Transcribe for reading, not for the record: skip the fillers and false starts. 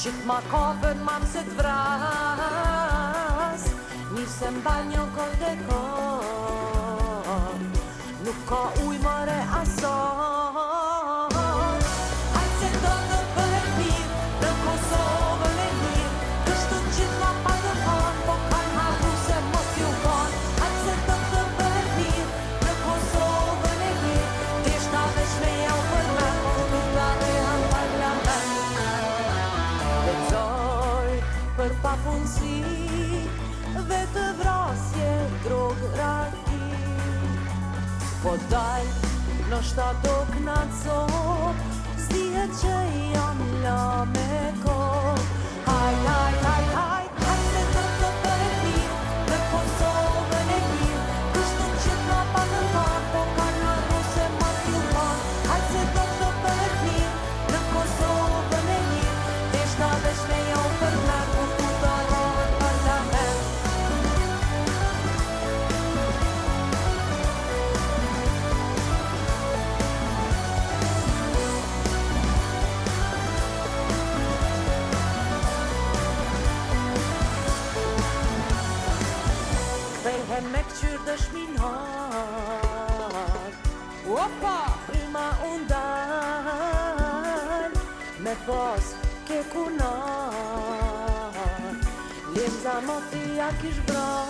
Qit ma kafën ma mëse t'vras, nise m'banjo kol dhe kol, nuk ka uj mare asot. Hajt se do të bëhet mirë në Kosovën e mirë, kështu qit ma pa të hanë, po kanë harru se mos ju kanë. Hajt se do të bëhet mirë në Kosovën e mirë, deshta veç me jau për me, po nuk ta rehan parlament. Lexoj për papunësi dhe të vrasje, drogë, raki, po dal në shta do knacot, s'dihet që jam la me kohë. Hajt, hajt, hajt, hajt, hajt se do të bëhet mirë në Kosovën e mirë, kështu qit ma pa të thanë, po kanë harru se mos ju kanë. Hajt se do të bëhet mirë në Kosovën e mirë, deshta veç me jau për me, po tu të rohet parlament. Kthehen me këqyr dëshminat, opa, prima undal, me pas ke kunat, lemza motia kish vrat.